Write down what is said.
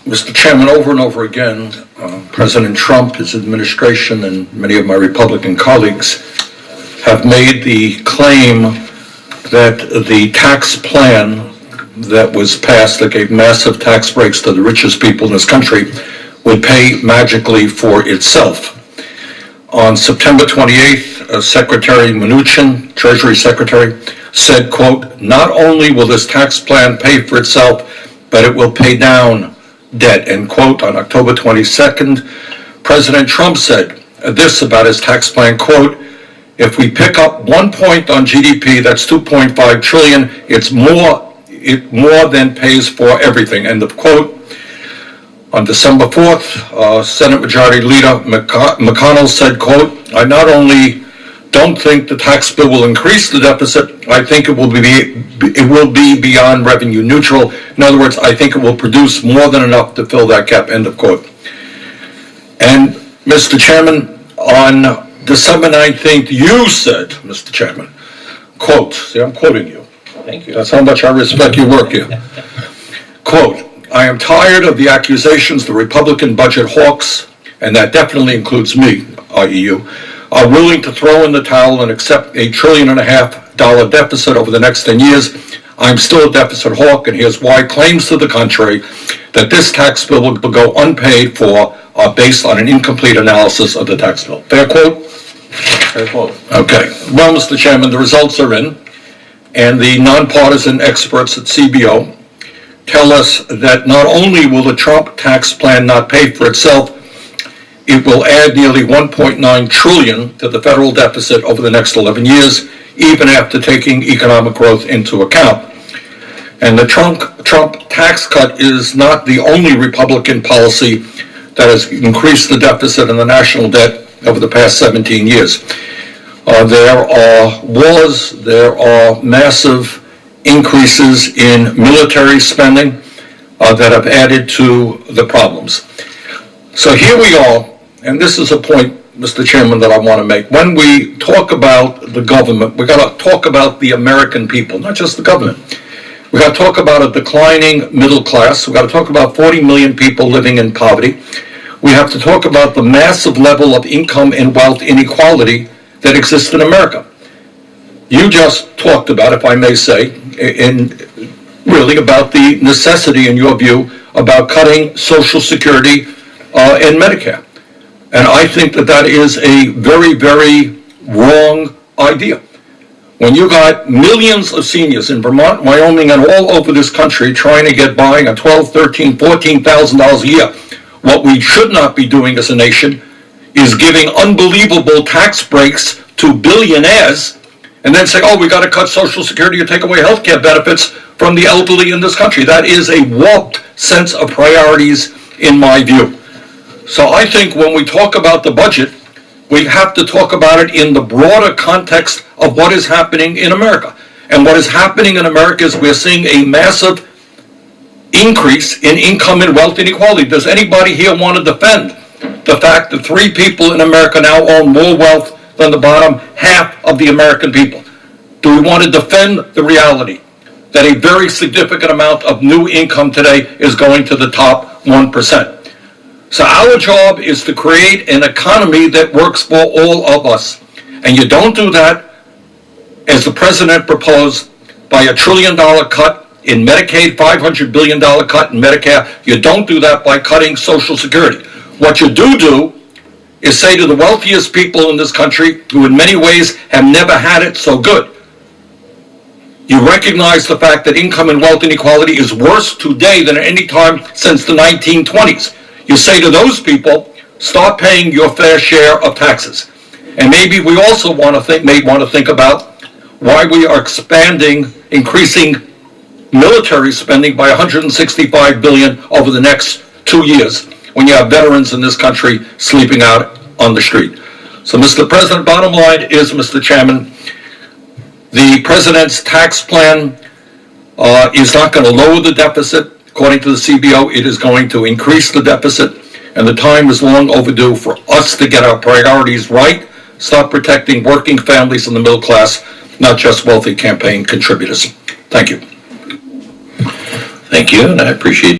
Mr. Chairman, over and over again, President Trump, his administration, and many of my Republican colleagues have made the claim that the tax plan that was passed that gave massive tax breaks to the richest people in this country would pay magically for itself. On September 28th, Secretary Mnuchin, Treasury Secretary, said, quote, "Not only will this tax plan pay for itself, but it will pay down debt," end quote. On October 22nd, President Trump said this about his tax plan, quote, "If we pick up 1 point on GDP, that's 2.5 trillion. It more than pays for everything," end of quote. On December 4th, Senate Majority Leader McConnell said, quote, "I not only don't think the tax bill will increase the deficit, I think it will be beyond revenue neutral. In other words, I think it will produce more than enough to fill that gap," end of quote. And Mr. Chairman, on December 19th, you said, Mr. Chairman, quote, see, I'm quoting you. Thank you. That's how much I respect your work here. Quote, "I am tired of the accusations the Republican budget hawks, and that definitely includes me, i.e. you, are willing to throw in the towel and accept $1.5 trillion deficit over the next 10 years. I'm still a deficit hawk, and here's why. Claims to the contrary that this tax bill will go unpaid for are based on an incomplete analysis of the tax bill." Fair quote? Fair quote. Okay. Well, Mr. Chairman, the results are in, and the nonpartisan experts at CBO tell us that not only will the Trump tax plan not pay for itself, it will add nearly 1.9 trillion to the federal deficit over the next 11 years, even after taking economic growth into account. And the Trump tax cut is not the only Republican policy that has increased the deficit and the national debt over the past 17 years. There are wars, there are massive increases in military spending that have added to the problems. So here we are, and this is a point, Mr. Chairman, that I want to make. When we talk about the government, we got to talk about the American people, not just the government. We got to talk about a declining middle class. We got to talk about 40 million people living in poverty. We have to talk about the massive level of income and wealth inequality that exists in America. You just talked about, if I may say, really about the necessity, in your view, about cutting Social Security and Medicare. And I think that that is a very, very wrong idea. When you got millions of seniors in Vermont, Wyoming, and all over this country trying to get by on $12,000, $13,000, $14,000 a year, what we should not be doing as a nation is giving unbelievable tax breaks to billionaires and then say, oh, we got to cut Social Security or take away health care benefits from the elderly in this country. That is a warped sense of priorities, in my view. So I think when we talk about the budget, we have to talk about it in the broader context of what is happening in America. And what is happening in America is we're seeing a massive increase in income and wealth inequality. Does anybody here want to defend the fact that 3 people in America now own more wealth than the bottom half of the American people? Do we want to defend the reality that a very significant amount of new income today is going to the top 1%? So our job is to create an economy that works for all of us. And you don't do that, as the president proposed, by a $1 trillion cut in Medicaid, $500 billion cut in Medicare. You don't do that by cutting Social Security. What you do is say to the wealthiest people in this country, who in many ways have never had it so good, you recognize the fact that income and wealth inequality is worse today than at any time since the 1920s. You say to those people, start paying your fair share of taxes. And maybe we also may want to think about why we are increasing military spending by $165 billion over the next 2 years, when you have veterans in this country sleeping out on the street. So, Mr. President, bottom line is, Mr. Chairman, the president's tax plan is not going to lower the deficit. According to the CBO, it is going to increase the deficit, and the time is long overdue for us to get our priorities right, start protecting working families and the middle class, not just wealthy campaign contributors. Thank you. Thank you, and I appreciate